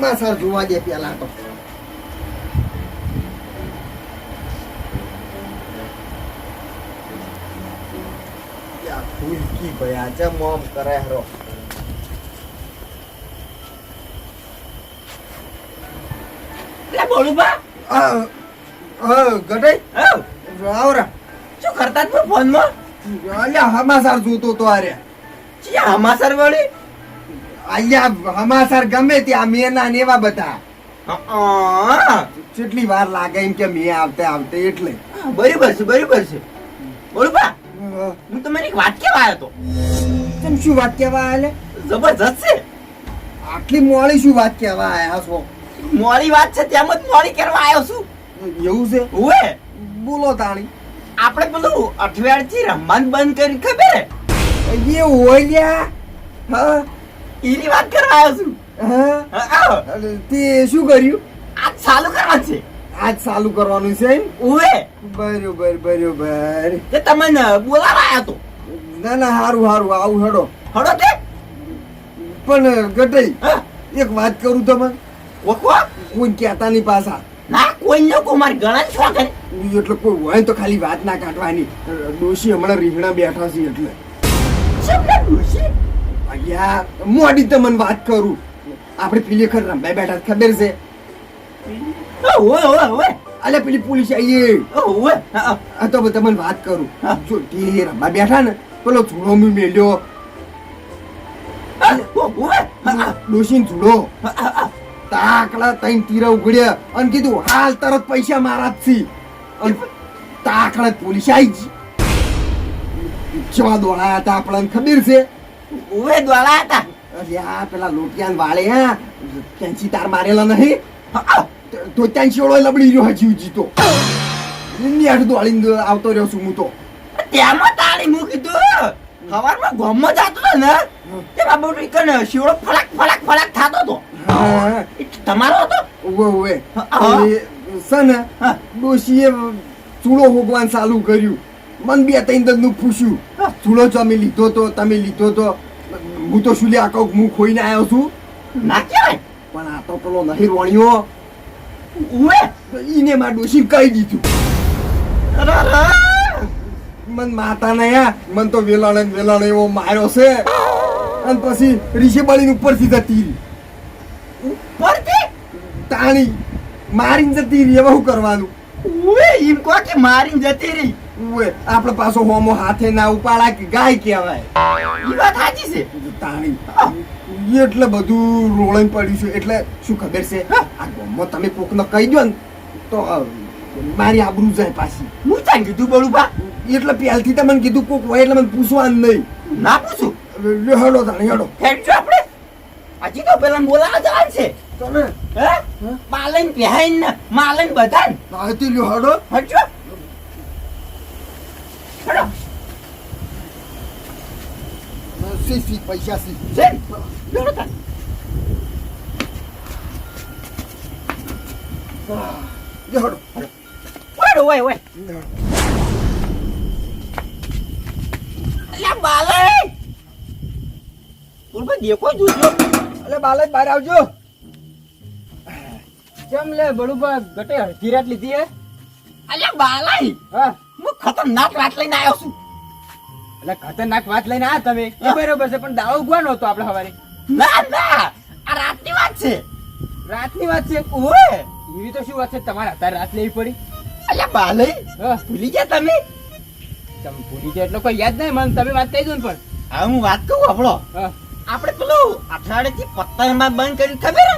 હમાસર જોવા દે પેલા તો. ફૂલકી ભાઈ આજે મોમ કરે હરો. લે બોલું બા ગટે આવરા શું કરતા તું ફોન માં? અલ્યા હમાસર જોતો તો આરે. ચિયા હમાસર વળી? અલ્યા હમાસર ગમે ત્યાં મેના ને એવા બધા. કેટલી વાર લાગે એમ કે મેં આવતે આવતે એટલે. બરાબર છે બરાબર છે. બોલું બા હું તમને એક વાત કેવા આવ્યો તો. કેમ શું વાત કેવા આલે? જબરજસ્ત છે. આટલી મોડી શું વાત કેવા આયા છો? મોડી વાત છે તેમ જ મોડી કરવા આવ્યો છું. એવું છે? ઓએ બોલો તાણી. આપણે પેલું અઠવાડિયાથી રમવાનું બંધ કરી ખબર હે? એ હોય લ્યા. હા એની વાત કરવા આવ્યો છું. હા આવો. તે શું કર્યું? આજ ચાલુ કરવાનું છે. આજ ચાલુ કરવાનું છે એમ? ઓએ બરોબર બરોબર. તે તમને બોલાવા આવ્યો તો. ના ના હારું હારું આવું હેડો. હડો તે પણ ગટઈ એક વાત કરું તમને. ઓકો કોઈ કહેતા નહીં પાછા. ના કોઈ ન કો મારી ગણા શોખ હે. એટલે કોઈ હોય તો ખાલી વાત ના કાઢવાની. ડોશી હમણાં રીંગણા બેઠા છે એટલે. શબ્દ ડોશી અલ્યા મોડી તમને વાત કરું. આપણે પેલી વખત રમવા બેઠા ખબર છે? ઓએ ઓએ ઓએ અલ્યા પેલી પોલીસ આવીએ. ઓએ આ તો તમને વાત કરું. જો તે રમવા બેઠા ને પેલો ચૂડો મેં મેલ્યો. ઓએ ડોશીને ચૂડો તાકડા તઈ તીરા ઉગડ્યા અને કીધું હાલ તરત પૈસા મારા જ છે. અને તાકડા પોલીસ આવી ગઈ. કેવા દોડાયા હતા આપણને ખબર છે? ઓએ દોડા હતા. અલ્યા પેલા લોટિયાન વાળે હા કેન્સી તાર મારેલા નહીં તો ત્યાં શેડો લબડી રહ્યો હજી જીતો. નિયાઠ દોડીને આવતો રહ્યો છું હું તો. તેમાં તાળી મૂકી દો. સવારમાં ગોમમાં જાતો હતો ને તે બાબુ કને શિવડો ફળક ફળક ફળક થાતો હતો. તમારો હતો? ઓવે ઓવે છે ને ડોશીએ ચૂડો હોગવાન ચાલુ કર્યું. મન બે ત્રણ દનનું પૂછ્યું ચૂડો તમે લીધો તો તમે લીધો તો. હું તો શું લ્યા કહું હું ખોઈને આવ્યો છું. ના કહેવાય પણ આ તો પેલો નહીં રોણ્યો. ઓએ ઈને માં ડોશી કહી દીધું. મન માતા ને મન તો વેલાણે એવો માર્યો છે. અને પછી રીશે બળીને ઉપરથી જતી રહી. ઉપરથી તાણી મારીને જતી રહી. હવે શું કરવાનું? ઓએ એમ કહો કે મારીને જતી રહી. ઓએ આપણે પાછો હોમો હાથે ના ઉપાડા કે ગાય કહેવાય. ઈ વાત સાચી છે. તાણી એટલે બધું રોળાઈ પડ્યું છે. એટલે શું ખબર છે આ ગામમાં તમે કોકને કહી દો ને તો મારી આબરૂ જાય પાછી. હું ચાલ કીધું બોલું એટલે પહેલથી તમને કીધું કોક હોય એટલે મને પૂછવાનું નહીં. ના પૂછું હેડો તાણી હેડો. હેડજો આપણે હજી તો પેલા બોલાવા જવાનું છે. તમે હે માલન પહેન ને માલન બધાન આથી લ્યો હેડો. હટજો હેડો સી પૈસા સી છે હેડો તા હેડો. ઓય ઓય ઓય અલ્યા બાલન બોલબા દેખો જોજો. અલે બાલક બહાર આવજો. કેમ લે બળુબા ગટે અડધી રાત લીધી હે? અલ્યા બાલન હા હું ખતરનાક વાત લઈને આવ્યો છું. એટલે ખતરનાક વાત લઈને આ તમે એ બરોબર છે પણ દાવો ઉગવાનો હતો આપણે સવારે. ના ના આ રાતની વાત છે. રાતની વાત છે? ઓય એવી તો શું વાત છે તમારે અત્યારે રાત લેવી પડી? અલ્યા બાલન હા ભૂલી ગયા તમે? તમે ભૂલી જાય એટલો કોઈ યાદ નહીં મને. તમે વાત કહી દો ને પણ. હવે હું વાત કહું આપણો હા આપણે પેલું અઠવાડિયેથી પત્તામાં બંધ કરી ખબર હે?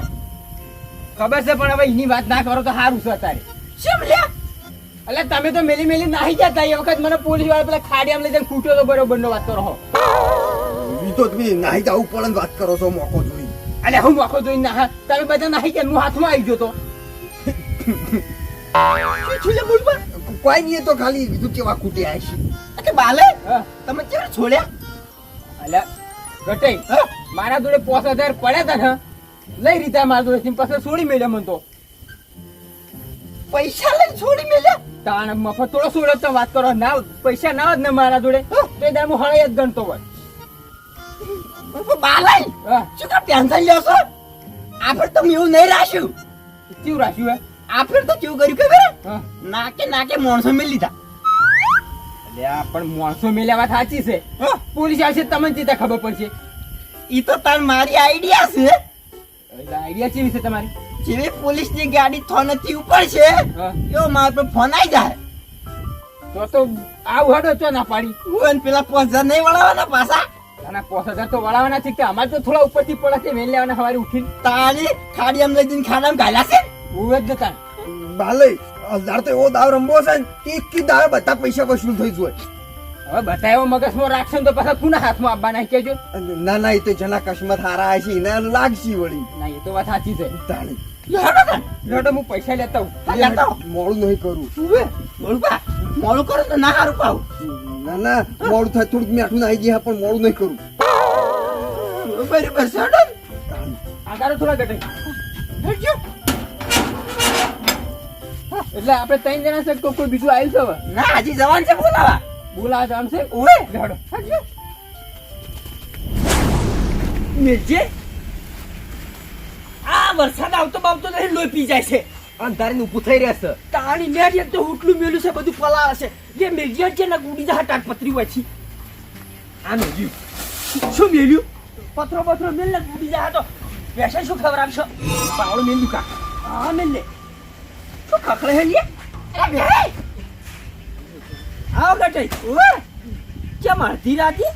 ખબર છે પણ હવે એની વાત ના કરો તો સારું છે અત્યારે. શેમ લ્યા એટલે તમે તો મેલી મેલી નાહી જતા. એ વખત મને પોલીસ વાળા પેલા ખાડિયામાં લઈ જઈને ખૂટ્યો તો બરોબર નો વાત કરો હો. ઈ તો તમે નાહી જવું પડે ને વાત કરો છો મોકો જોઈ. એટલે હું આખો જોઈને નાહા તમે બધા નાહી ગયા હું હાથમાં આવી ગયો તો. શું છે બોલબા? કોઈ નહીં તો ખાલી બીજું કેવા ખૂટ્યા છે. કે બાલન હા તમે કેમ છોડ્યા? એટલે ગટઈ મારા જોડે 5000 પડ્યા હતા ને લઈ રીતા મારા જોડે પછી છોડી મેલ્યા મને તો. પૈસા લઈને છોડી મેલ્યા? તાણ મફત થોડો છોડ્યો તો વાત કરો. ના પૈસા ના હોત ને મારા જોડે તો એ દાર હું હળાઈ જ ગણતો હોય. બાલન હા શું કામ ટેન્શન લ્યો છો? આપણે તો એવું નહીં રાખ્યું. કેવું રાખ્યું હે? આપણે તો કેવું કર્યું ખબર? હા. નાકે નાકે માણસો મેં લીધા. અલ્યા પણ માણસો મેલ્યા વાત સાચી છે. હા. પોલીસ આવશે તમને ચિંતા ખબર પડશે. ઈ તો તાર મારી આઈડિયા છે. એટલે આઈડિયા કેવી છે તમારી? જેવી પોલીસની ગાડી થોનથી ઉપર છે હા. એવો મારા પર ફોન આવી જાય. તો આવું હડો ચો ના પાડી. હું અને પેલા 5000 નહીં વળાવવાના પાછા. આના 5000 તો વળાવવાના છે કે અમારે તો થોડા ઉપરથી પડે છે વેલ લેવાના સવારે ઉઠીને. તારી ખાડી આમ લઈ જઈને ખાડામાં ઘાલ્યા છે. ઉવે જ નતા. બાલે હજાર તો એવો દાવ રમવો છે ને કે એક દાવે બધા પૈસા વસૂલ થઈ જાય. હવે બતાવ્યો મગજમાં રાખશે ને તો પાછા કોના હાથમાં આપવાના કેજો. ના ના એ તો જના કસ્મત હારા હશે એને લાગશે વળી. ના એ તો વાત સાચી છે. તાણી લડો હું પૈસા લેતા આવું. લેતા આવો. મોડું નહીં કરું. ઉભે બોલબા મોડું કરો તો ના હારું પાવ. ના ના મોડું થાય થોડુંક મીઠું નાઈ ગયા પણ મોડું નહીં કરું. બરાબર સડો. આગારો થોડા ઘટે. એટલે આપણે ત્રણ જણા છે કોઈ બીજું આવ્યું છે હવે? ના હજી જવાન છે બોલાવા. બોલાવા જવાનું છે? ઓએ લડો. મેજે આ વરસાદ આવતો બાવતો નહીં લોહી પી જાય છે. અંધારીને ઊભું થઈ રહેશે. તાણી મેં એક તો હુટલું મેલ્યું છે બધું પલાળે છે. જે મેજિયા છે ને ગુડી જા તાટપત્રી હોય છે. આ મેલ્યું શું મેલ્યું? પથરો મેલ ને ગુડી જા તો પેશન શું ખબર આપશો? પાવડો મેં દુકા. હા મેલ લે શું ખખડે હે લે? અરે બે આવો ગટઈ ઓએ કેમ અડધી રાતે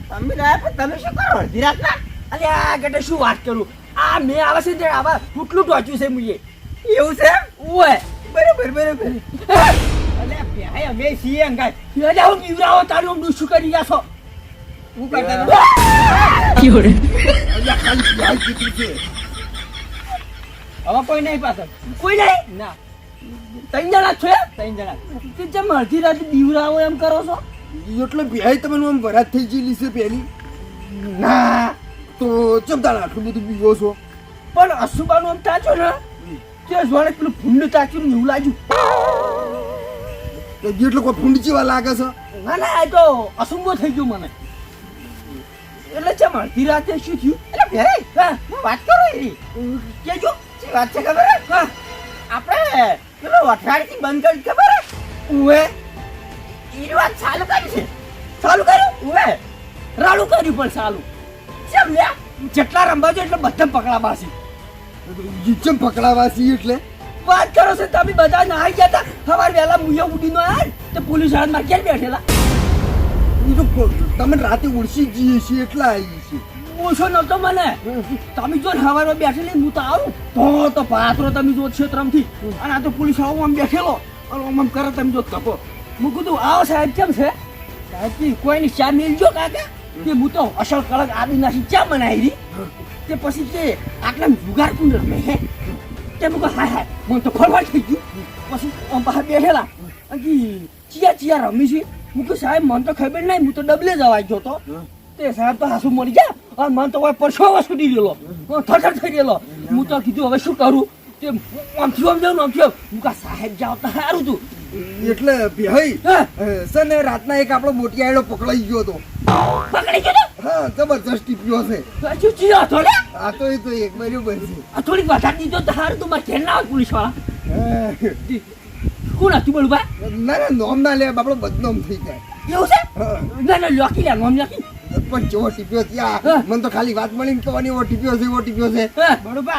તમે રહ્યા પણ તમે શું કરો અડધી રાતના? અરે આ ગટે શું વાત કરું આ મેં આવે છે તે આવા હુટલું ટોચ્યું છે મુએ. એવું છે? ઓએ બરાબર અલે ભાઈ અમે છીએ અંગાત. યે જાવ પીવરાવો તારું આમ ડૂસું કરી જાશો. હું કરતા હતા? અલ્યા ખાલી પ્યાજ કીધી છે. હવે કોઈ નહીં પાછળ. કોઈ નહીં ના ત્રણ જણા છો એમ? ત્રણ જણા. તે જેમ અડધી રાતે બીવરાવો એમ કરો છો? એટલે પ્યાજ તમને આમ વરાત થઈ ગયેલી છે પેલી. ના તો ચમતા આટલું બધું પીવો છો. પણ અશુબાનું આમ તાચો ને તે જોડે પેલું ભૂંડ તાચ્યું ને એવું લાગ્યું. એટલે કોઈ ફૂંડ જેવા લાગે છે. ના ના આ તો અસંભવ થઈ ગયું મને. એટલે ચમ અડધી રાતે શું થયું? એટલે ભાઈ હા હું વાત કરો એની કેજો શું વાત છે ખબર હે? હા આપણે પેલો અઠવાડિયેથી બંધ કરી ખબર હે? ઉવે ઈ વાત ચાલુ કરી છે. ચાલુ કર્યું ઉવે રાડું કર્યું પણ ચાલુ કેમ લ્યા જેટલા રમવા જો એટલે બધા પકડા બાસી. ચમ પકડાવાસી એટલે વાત કરો છો તમે બધા નાહી ગયા હતા સવાર વહેલા મુયા ઉડીનો આયા તે પોલીસ વાળા ક્યાં બેઠેલા? ઈ તો તમે રાતે ઉડસી જઈએ છીએ એટલા આવી છે. ઓછો નતો મને તમે જો સવારમાં બેઠેલી હું તો આવું તો પાત્રો તમે જો ક્ષેત્રમથી અને આ તો પોલીસ વાળો આમ બેઠેલો અને આમ કરે તમે જો તકો હું કીધું આવો સાહેબ કેમ છે? સાહેબ કોઈની ચા મેલજો કાકા કે હું તો અસલ કડક આદુ નાખી ચા બનાવી તે પછી તે આટલા જુગાર કુંડ રમે હે તે મુકો હાય મને તો ફરવાડ થઈ ગયું. પછી આમ બહાર બેઠેલા ચિયા રમી છે. હું કે સાહેબ મને તો ખબર નહીં હું તો ડબલે જવા ગયો તો તે સાહેબ તો હાસુ મળી ગયા અને મને તો હવે પરસોવા છૂટી ગયેલો થરથર થઈ ગયેલો. હું તો કીધું હવે શું કરું તે આમથી આમ જાઉં ને આમથી હું કા સાહેબ જાવ તો સારું તું. એટલે ભાઈ હા. છે ને રાતના એક આપણો મોટી આયડો પકડાઈ ગયો હતો. પકડી ગયો હા જબરજસ્ત ટીપ્યો છે. ને શું ચીયો હતો ને આ તો એ તો એક બરાબર છે. આ થોડીક વધારે દીધો તો સારું તું મારે ઘેર ના આવે પોલીસ વાળા. કોણ હતું બોલું ભાઈ? ના ના નોમ ના લે આપણો બદનામ થઈ જાય. એવું છે? હા. ના ના લોકી લે નોમ લોકી. પણ જેવો ટીપ્યો છે આ હા. મને તો ખાલી વાત મળી તો એવો ટીપ્યો છે એવો ટીપ્યો છે. હા બરોબર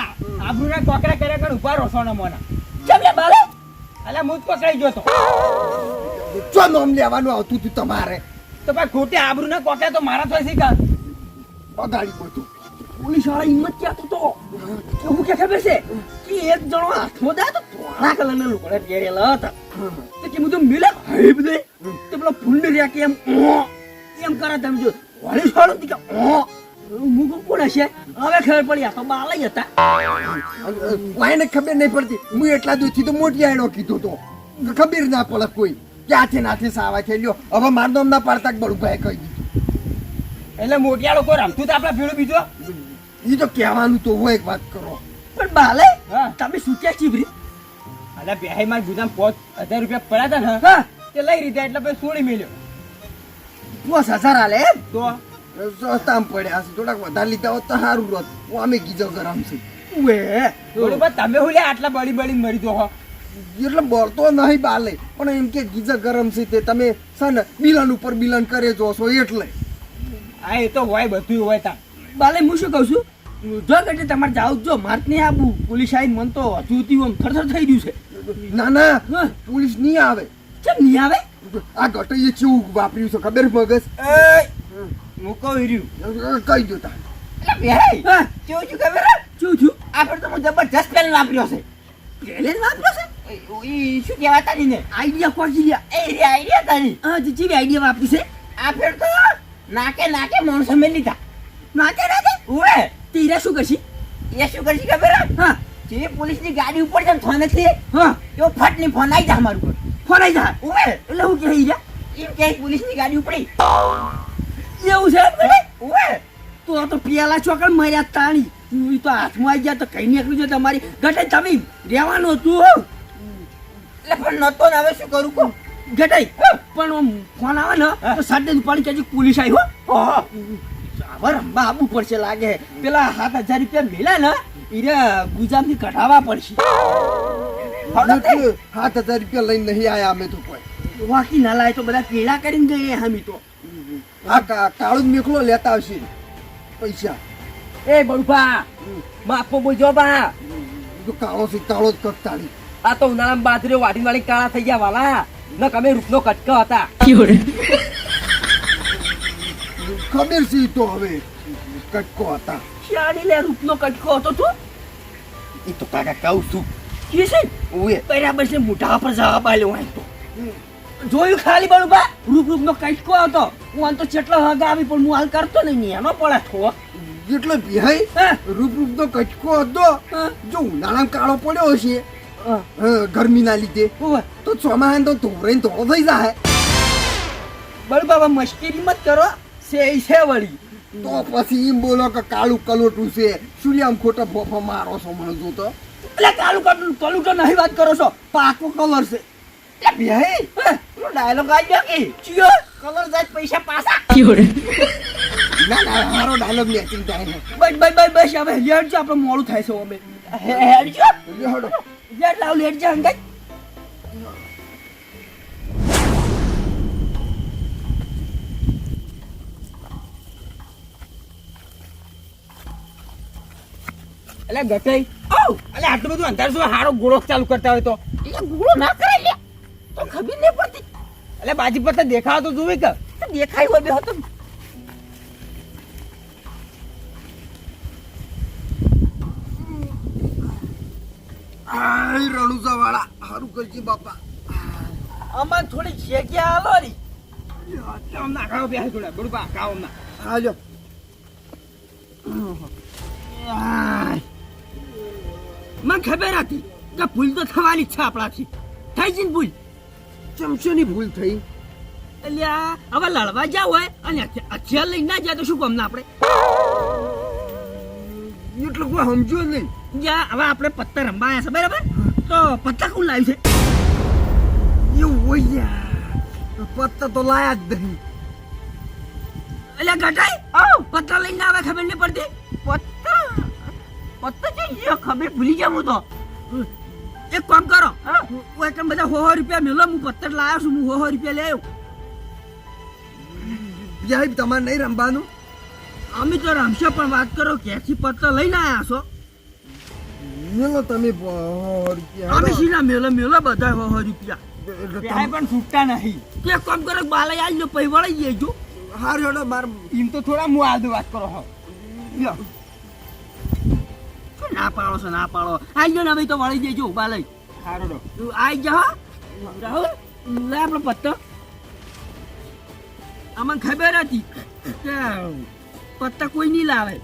આબરૂના કોકરા કર્યા કર ઉભા રહો સોના મોના. ચમ લે બાલે અલા હું જ પકડાઈ ગયો તો. ચો નોમ લેવાનું આવતું હતું તમારે તો ભાઈ ખોટી આબરૂના કોકરા તો મારા થાય છે કા? અગાડી બધું. પોલીસ વાળા હિંમત ક્યાં તો એવું કે ખબર છે કે એક જણો હાથમાં દા તો ધોળા કલરના લુગડા પહેરેલા હતા તો કે મું મિલે હઈ બધે તો પેલો ફૂંડ રહ્યા કે એમ કરે તમે જો પોલીસ વાળો કે હું કોણ હશે? હવે ખબર પડી આ તો બાલય હતા. કોઈને ખબર નહીં પડતી. હું એટલા દૂરથી તો મોટી આયડો કીધો તો ખબર ના પડે કોઈ ક્યાંથી નાથી સાવા છે લ્યો. હવે મારું નામ ના પાડતા બળું ભાઈ કહી દીધું. એટલે મોટિયા લોકો રમતું તો આપડા ભેળું બીજો. એ તો કહેવાનું તો હોય એક વાત કરો. પણ બાલે હા. તમે સૂક્યા ચીબરી અલા બેહાઈ માર ગુદામ 5000 રૂપિયા પડ્યા હતા ને હા તે લઈ લીધા એટલે પછી છોડી મેલ્યો. 5000 આલે એમ? તો સસ્તામાં પડ્યા છે થોડાક વધારે લીધા હોત તો સારું રત. હું અમે ગીજો ગરમ છે. વે બરોબર તમે હું લે આટલા બળી બળી મરી દો હો એટલે બળતો નહીં બાલે પણ એમ કે ગીઝર ગરમ છે તે તમે છે ને બિલન ઉપર બિલન કરે જો છો એટલે આ એ તો હોય બધું હોય તા બાલે હું શું કહું છું જો ગટે તમારે જાવ જો માર્ક નહીં આવું પોલીસ આવીને મન તો હજુથી આમ થરથર થઈ ગયું છે ના ના હા. પોલીસ નહીં આવે કેમ નહીં આવે આ ગટઈએ ચેવું વાપર્યું છે ખબર મગજ મૂકો રહ્યું કહી દો તા એટલે બેહાઈ હા કેવું છું ખબર શું થયું આપણે તો હું જબરજસ્ત પેન વાપર્યો છે પેલે વાપરો છે ઈ શું કહેવાય તારી ને આઈડિયા કોકી લ્યા એ રે આઈડિયા તારી હા જીજી આઈડિયા વાપરી છે આ ફેર તો નાકે નાકે માણસો મેં લીધા નાકે નાકે ઉવે તીરા શું કરશી એ શું કરશી ખબર હા જે પોલીસની ગાડી ઉપર છે ફોન છે હા એવો ફટ ની ફોન આવી જા અમારું પર ફોન આવી જા ઉવે એટલે હું કહી જા એમ કે પોલીસની ગાડી ઉપડી એવું છે એમ કરે? ઉવે તો પેલા છોકરા મર્યા તાણી તું તો હાથમાં આવી ગયા તો કઈ નીકળ્યું છે તમારી ગટાઈ તમે રહેવાનું હતું એટલે પણ નતો ને હવે શું કરું કો ગટાઈ પણ આમ ફોન આવે ને તો સાડે ઉપાડી કે પોલીસ આવી હો હવે રંબા આવવું પડશે લાગે પેલા 7,000 રૂપિયા મેળ્યા ને એને ગુજામથી કઢાવવા પડશે એટલે 7,000 રૂપિયા લઈને નહીં આયા અમે તો કોઈ વાકી ના લાય તો બધા કેળા કરીને ગઈએ હમી તો આ કાળું મેકલો લેતા આવશે પૈસા એ બળુભા માપો બોલજો બા તો કાળો છે કાળો જ કકતાળી આ તો ઉનાળામાં બાજરી વાડી વાળી કાળા થઈ ગયા વાલા ન કમે રૂપનો કટકો હતા ખબર છે ઈ તો હવે કટકો હતા શાડી લે રૂપનો કટકો હતો તું એ તો કાકા કહું છું કે છે ઉએ બરાબર છે મોઢા પર જવાબ આલ્યો હોય તો જોયું ખાલી બળુબા રૂપનો કટકો હતો હું આમ તો ચેટલો હગા આવી પણ હું હાલ કરતો નહીં એનો પડે થો એટલે બિહાઈ હા રૂપ નો કટકો હતો હા. જો ઉનાળામાં કાળો પડ્યો હશે હા ગરમીના લીધે ઓવે તો ચોમાહાન તો ધોરાઈને ધોળો થઈ જાય બળુબા મસ્કરી મત કરો છે વળી તો પછી એમ બોલો કે કાળું કલોટું છે સુલિયામ ખોટા ફોફા મારો છો મને જો તો એટલે કાલું તો નહીં વાત કરો છો પાકો કલર છે એટલે ભાઈ પેલો ડાયલોગ આવી ગયો કે ચિયો કલર જાય પૈસા પાછા ના ના મારો ડાયલોગ મેચિંગ થાય છે બસ હવે લેટ જો આપણે મોડું થાય છે અમે હેડજો લ્યો હડો. લેટ લાવ લેટ જા હંગાઈ એટલે ગટાઈ એટલે આટલું બધું અંધાર શું હારો ગોળો ચાલુ કરતા હોય તો એ ગુળો ના કરે લે તો ખબર નહીં પડતી એટલે બાજી પર તો દેખાવ તો જોવે કે તો દેખાય હોય બે હતો આય રણુજા વાળા હારું કરજી બાપા આમાં થોડી જગ્યા આલો રી આમ ના ખાવ બે થોડા બડુબા ખાવ ના આજો મને ખબર હતી કે ભૂલ તો થવાની જ છે આપણાથી થઈ છે ને ભૂલ ચમચોની ભૂલ થઈ એટલે હવે લડવા જાવ હોય અને હથિયાર લઈને ના જાય તો શું કામ ના આપણે એટલે કોઈ સમજો નહીં જ્યાં હવે આપણે પત્તા રંબાયા છે બરાબર તો પત્તા કોણ લાવ્યું છે એવું હોય યાર પત્તા તો લાયા જ નહીં એટલે ઘટાઈ પત્તા લઈને આવે ખબર નહીં પડતી પત્તા પત્તા છે ખબર ભૂલી જાઉં હું તો એક કામ કરો હું એકદમ બધા 100 રૂપિયા મેલો હું પત્તર લાવ્યો છું હું 100 રૂપિયા લઈ આવ્યો યાર તમારે નહીં રમવાનું અમે તો રમશો પણ વાત કરો ક્યાંથી પત્તા લઈને આવ્યા છો મેલો તમે 100 રૂપિયા અમે સીના મેલો બધા 100 રૂપિયા પેહાય પણ છૂટતા નહીં તે કામ કરો બાલે આલ જો પૈ વળી જઈજો હાર હેડો માર એમ તો થોડા હું આદુ વાત કરો હો લ્યો ના પાડો છો ના પાડો આઈ જો ને હવે તો વળી જઈજો ઉભા લઈ હારો ડો તું આઈ જા હો. રાહુલ લે આપણો પત્તો અમને ખબર હતી કે પત્તા કોઈ નહીં લાવે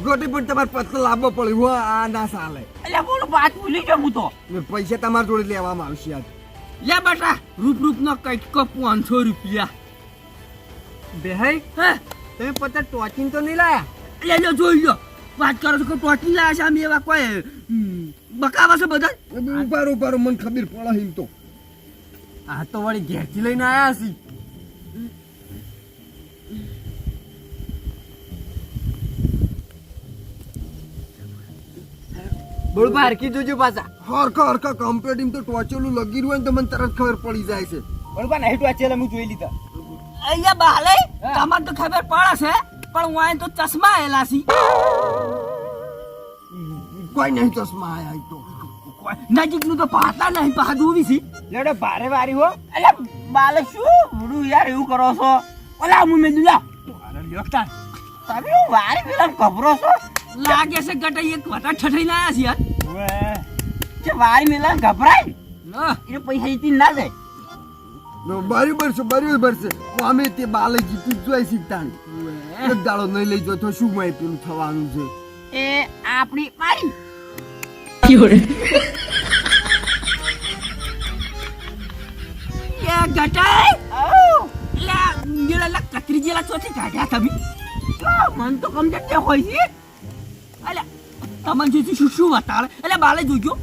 ગોટી પણ તમારે પત્તા લાવવો પડે હું આ ના ચાલે એટલે બોલો વાત ભૂલી જાઉં હું તો પૈસા તમારા જોડે લેવામાં આવશે આજ લે બેટા રૂપ નો કટકો 500 રૂપિયા બેહાઈ હે તમે પત્તા ટોચીને તો નહીં લાયા એટલે જો જોઈ લો વાત કરો છો કે ટોટી લાયા છે અમે એવા કોઈ બકાવા છે બધા ઉભારો મને ખબર પડે એમ તો આ તો વળી ઘેરથી લઈને આયા હશી બળબા હરકી જોજો પાછા. હરખા કમ્પ્યુટર તો ટોચેલું લગી રહ્યું હોય ને તો મને તરત ખબર પડી જાય છે. બળબા નહીં તો આ હું જોઈ લીધા. અહીંયા બાલે હા. તમને તો ખબર પડે છે પણ હું તો ચશ્મા આયેલા છી કોઈ નહીં ચશ્મા આયા તો નજીકનું તો પાતા નહીં પા જોવી છી લેડો ભારે વારી હો. એટલે બાલે શું ભૂડું યાર એવું કરો છો ઓલા હું મેં દુલા અરે લ્યોકતા. તમે વારી પેલા ખબરો છો લાગે છે ગટાઈ એક વટા ઠઠઈ ના આયા છે ઓએ. કે વારી મેલા ગભરાય એ પૈસા જીતી ના જાય બરાબર છે અમે તે બાલે જીતી જોઈ શીખતાણી એક દાડો નહીં લઈ જો તો શું માય પેલું થવાનું છે. એ આપણી મારી એ ગટાઈ લા કતરી જેલા ચોથી કાઢ્યા તમે મન તો કમ જતે હોય છે અલે તમને જોઈતું શું વટાળ એટલે બાલે જોજો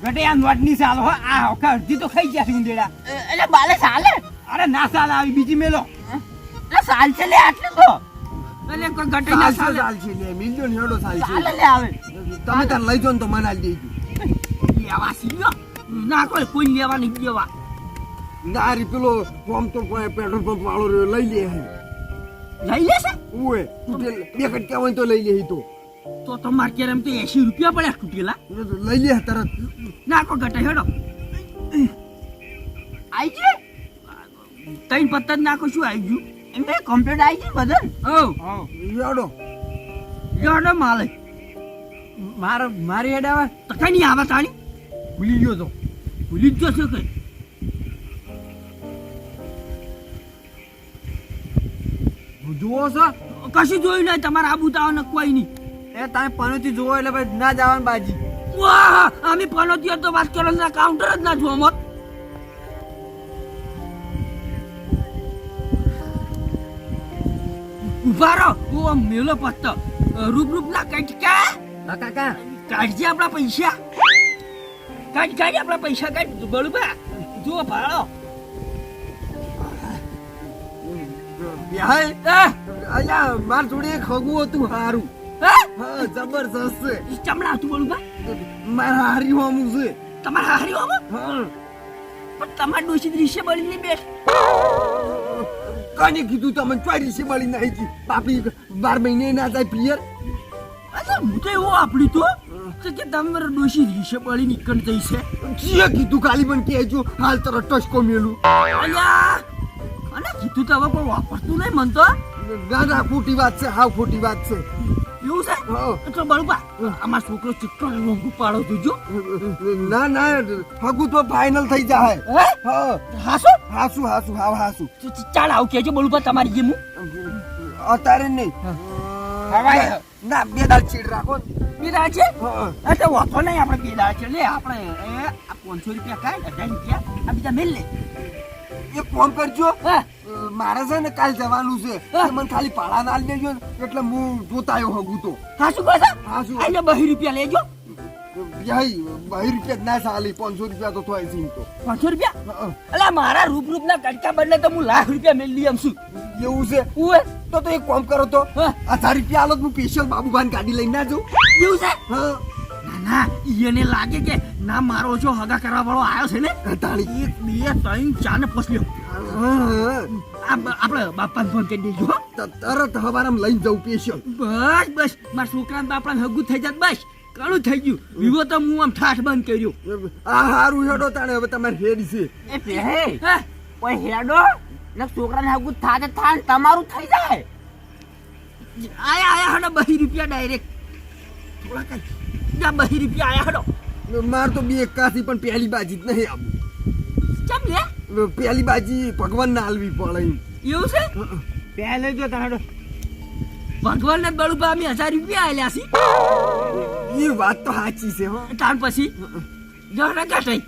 ગટે આ નોટ ની સાલ હો. આ હોકા અડધી તો ખાઈ ગયા છે ઉંદેડા. એટલે બાલે ચાલે અરે ના સાલ આવી બીજી મેલો. એટલે સાલ છે લે આટલે તો એટલે કોઈ ગટાઈ ના સાલ ચાલે છે લે મિલિયન હેડો સાલ ચાલે છે લે આવે તમે તાર લઈ જો ને તો મને આલી દેજો. લેવા સીયો ના કોઈ લેવા નહીં દેવા ના રી પેલો ફોર્મ તો કોઈ પેટ્રોલ પંપ વાળો રહ્યો લઈ લે હે. લઈ લેશે ઓએ તૂટેલ બે કટકા હોય તો લઈ લે તો તો તમારે ક્યારે એમ તો 80 રૂપિયા પડ્યા તૂટેલા લઈ લે તરત. નાખો ગટાઈ હેડો આઈ છે તઈ પત્તા જ નાખો શું આવી ગયું એમ બે કમ્પ્લીટ આવી છે બદલ હેડો હેડો માલે મારી હેડ આવે. તો કઈ નહીં આવે તાણી ભૂલી ગયો તો. ભૂલી જ જશે કઈ જુઓ છો કશું જોયું નહીં તમારે આબુ તાવ ને કોઈ નહીં એ તમે પનોતી જુઓ એટલે ભાઈ ના જવાનું બાજી. વાહ અમે પનોતી તો વાત કરો ના કાઉન્ટર જ ના જોવા મત ઉભા રહો હું આમ મેલો પત્તો રૂપ ના કટકા કાકા કાઢજે આપણા પૈસા કાઢ આપણા પૈસા કાઢ બળુબા જુઓ ભાડો યાર હા અલ્યા માર જોડે એક હગું હતું હારું. હા હા જબરજસ્ત છે. ચમડા હતું બળુબા માર હારી હોમું છે. તમારે હારી હોમો હા પણ તમારે ડોસી દૃશ્ય બળી નહીં બેઠ કને કીધું તમને ચોરી છે મળી નહીં કી બાપડી 12 મહિને ના જાય પિયર. અચ્છા હું તો એવું આપડી તો કે તમારે ડોસી દૃશ્ય બળી નીકળ જઈ છે જીએ કીધું ખાલી પણ કહેજો હાલ તરત ટચકો મેલું. અલ્યા અને કીધું તો હવે કોઈ વાપરતું નહીં મન તો ના ના ખોટી વાત છે હાવ ખોટી વાત છે. એવું છે હા. એટલે બળુબા અમાર છોકરો ચિત્તો લોંગુ પાડો જોજો ના ના હગું તો ફાઇનલ થઈ જાય. હે હા હાસો હાસુ હાવ હાસુ ચાલ આવું કેજો બળુબા તમારી જેમ અત્યારે નહીં હવાય. ના બે દાળ ચીડ રાખો. પીડા છે હા. એટલે વાપો નહીં આપણે પીડા છે લે આપણે આ 500 રૂપિયા કાઢ 1000 રૂપિયા આ બીજા મેલ લે એક ફોન કરજો. હા મારે છે ને કાલ જવાનું છે. હા. મને ખાલી ભાડા ના આલી દેજો ને એટલે હું જોતા આવ્યો હગું તો. હાસુ કહો હાસુ. આઈને 2 રૂપિયા લેજો ભાઈ 2 રૂપિયા જ ના ચાલે 500 રૂપિયા તો થાય છે એમ તો. 500 રૂપિયા હા. અલા મારા રૂપ ના કટકા બદલે તો હું લાખ રૂપિયા મેલ લઈ આમ છું એવું છે ઉએ તો એક કામ કરો તો હા. 1000 રૂપિયા આલો તો હું સ્પેશિયલ બાબુભાઈ ગાડી લઈને ના જાઉં. એવું છે હા ના એને લાગે કે ના મારો જો હગા કરવા વાળો આવ્યો છે ને તાળી. 1 2 3 4 ને પછલ્યો હા. આપણે બાપાને ફોન કરી દેજો હો. તરત હવારામ લઈને જાઉં સ્પેશિયલ. બસ મારા છોકરાને બાપડા હગું થઈ જાત બસ ઘણું થઈ ગયું વિવો તો હું આમ ઠાઠ બંધ કર્યો આ હારું હેડો તાણે હવે તમારે હેડ છે. એ પહે હા કોઈ હેડો ને છોકરાને હગું થાતે થાન તમારું થઈ જાય. આયા હડો 2 રૂપિયા ડાયરેક્ટ થોડા કઈ જા 2 રૂપિયા આયા હડો માર તો બે એકાથી પણ પહેલી બાજી જ નહીં આવું. ચમ લે પહેલી બાજી ભગવાન ના હાલવી પડે એમ. એવું છે પહેલે જો તારો ભગવાનને બળુબા અમે 1000 રૂપિયા આલ્યા છી એ વાત તો સાચી છે હો. તાર પછી જો ને ગટાઈ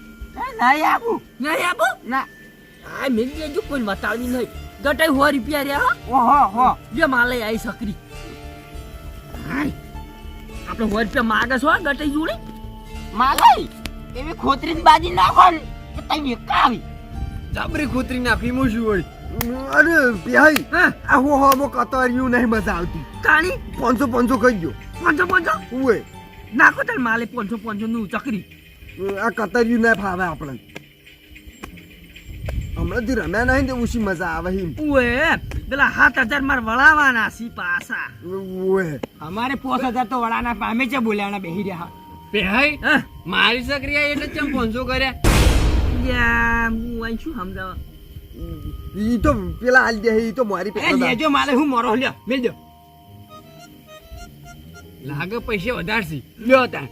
નહીં આપું નહીં આપો ના. આ મેં જો કોઈ બતાવી નહીં ગટાઈ 100 રૂપિયા રહ્યા ઓહો હો જે માલે આવી સકરી હાય આપણે 100 રૂપિયા માગે છો ગટાઈ જોડે માલઈ એવી ખોતરીની બાજી નાખો ને કે તઈ એકાવી જબરી ખોતરી નાખી મો શું હોય. અરે ભાઈ હા આ હો હો કતર્યું નહીં મજા આવતી. કાણી 500 ખાઈ ગયો. પાંચો ઉએ નાખો તાર માલે 500 નું ચકરી. આ કતર્યું ના ફાવે આપણે હમણાંથી રમ્યા નહીં તે ઉછી મજા આવે હિમ ઓએ પેલા 7000 માર વળાવાના સી પાસા. ઓએ અમારે 5000 તો વડાના પામે છે બોલ્યાના બેહી રહ્યા. પેહાઈ હા મારી સક્રિયા એટલે ચમ 500 કર્યા. યા હું આઈ છું સમજાવ. ઈ તો પેલા હાલ દે ઈ તો મારી એ પેલા લેજો માલે હું મોરો લ્યો મેલ દો. લાગે પૈસે વધારસી લ્યો તા.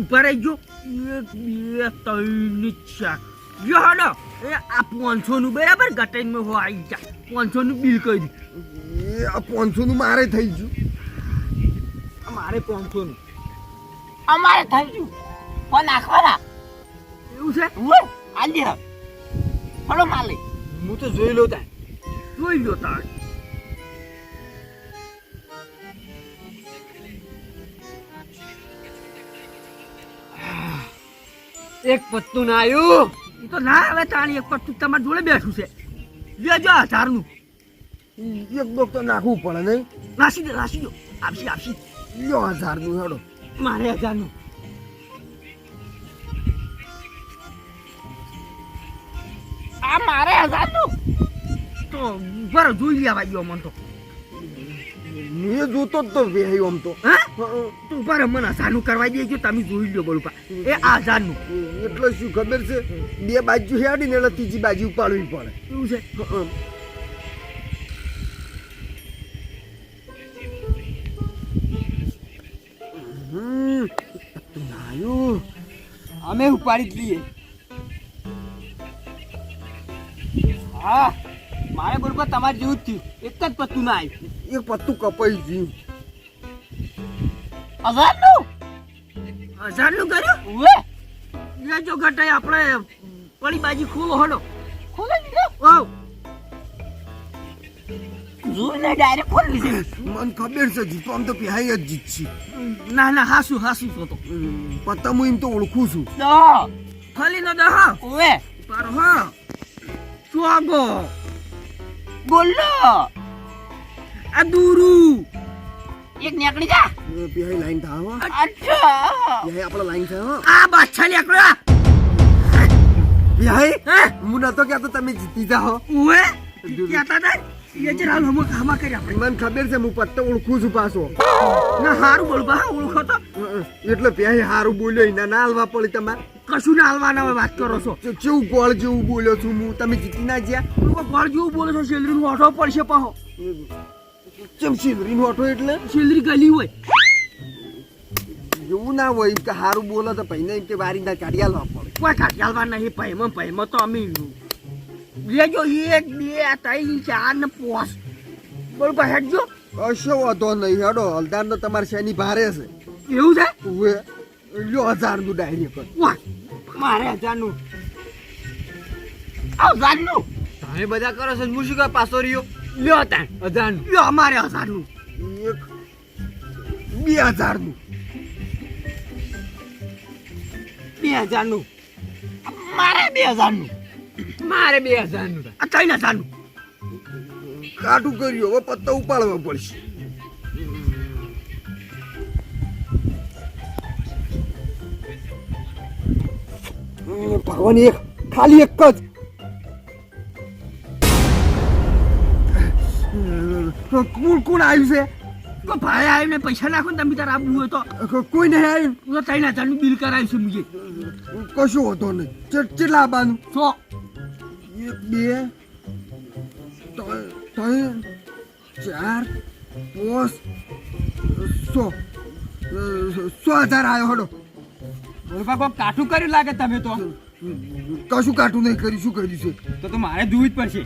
ઉપર આવી ગયો 1 2 3 4 યો હાલો એ આ 500 નું બરાબર ગટાઈને મેં હો આવી જા 500 નું બિલ કરી દી. આ 500 નું મારે થઈ ગયું મારે 500 નું અમારે થઈ ગયું પણ નાખવાના એવું છે. ઉવે આલી હ હલો માલી હું તો જોઈ લઉં તા. જોઈ લો તાર. એક પત્તું ના આવ્યું. ઈ તો ના હવે તાણી એક પટ્ટું તમારી જોડે બેઠું છે. લેજો 1000 નું એક ડોક તો નાખવું પડે નહીં નાસી દો આપશી લ્યો 1000 નું હેડો મારે 1000 નું. આ મારે 1000 નું તો બરો જોઈ લેવા ગયો મન તો. મેં જોતો જ તો વેહી આમ તો હા તું બરો મને 1000 નું કરવા દેજો તમે જોઈ લો બળુપા એ 1000 નું એટલે શું ખબર છે બે બાજુ હેડી ને એટલે ત્રીજી બાજુ ઉપાડવી પડે એવું છે. નાયું અમે ઉપાડી જ લઈએ. હા મારે બરોબર તમારે જેવું જ થયું. એક જ પત્તું ના આવ્યું. એક પત્તું કપાઈ ગયું 1000 નું 1000 નું કર્યું. ઉવે લેજો ગટાઈ આપણે પડી બાજી ખોલો હડો. ખોલે દીધો ઓ જોઈને ડાયરેક્ટ ખોલી દીધી. મને ખબર છે જીતો આમ તો પેહાઈ જ જીતશી ના હાસુ તો પત્તા હું એમ તો ઓળખું છું દો ફલી નો દહ ઉવે પારો હા ચોગો બોલો આ દુરુ એક નીકળી જા પેહાઈ લાઈન થાય હો અચ્છા પેહાઈ આપણે લાઈન થાય હો આ બાદશાહ નીકળો પેહાઈ હા હું નતો કહેતો તમે જીતી જાઓ ઉએ કેતા તા એ જરા હમા કરી આપણે મને ખબર છે હું પત્તો ઓળખું છું પાછો ના હારું બોલ બા ઓળખો તો એટલે પેહાઈ હારું બોલ્યો એના ના હાલવા પડી તમારે કશું ના હાલવાના હવે વાત કરો છો. કેવું ગોળ જેવું બોલ્યો છું હું તમે જીતી ના ગયા ગોળ જેવું બોલો છો સેલરી નું ઓઠો પડશે પાહો. ચમ સિલરીનો ઓટો એટલે સેલરી ગલી હોય એવું ના હોય એમ કે હારું બોલો તો ભાઈને એમ કે વારી ના કાઢી આલવા પડે કોઈ કાઢી હાલવા નહીં પૈમ તો અમે લેજો 1 2 3 4 ને 5 બરોબર હેડજો. કશો વાંધો નહીં હેડો હલદાર તો તમારે શેની ભારે છે એવું છે ઉવે લ્યો 1000 નું ડાયરેક્ટ વાહ મારે 1000 નું. 1000 નું તમે બધા કરો છો હું શું કહે પાછો રહ્યો. લ્યો તા 1000 નું. લ્યો અમારે 1000 નું એક 2000 નું 2000 નું. મારે 2000 નું મારે 2000 નું. આ 3000 નું કાટું કર્યું હવે પત્તા ઉપાડવા પડશે ભગવાન એક ખાલી એક જ કોણ આવ્યું છે તો ભાઈ આવીને પૈસા નાખો ને તમે તાર આપવું હોય તો કોઈ નહીં આવ્યું તો 3000 નું બિલ કરાવ્યું છે મુજે કશું હોતો નહીં કેટલા આવવાનું 100 1 2 3 4 5 100 100,000 આવ્યો હડો બરોબર કોક કાઠું કર્યું લાગે તમે તો. કશું કાટું નહીં કર્યું શું કર્યું છે તો મારે જોવું જ પડશે.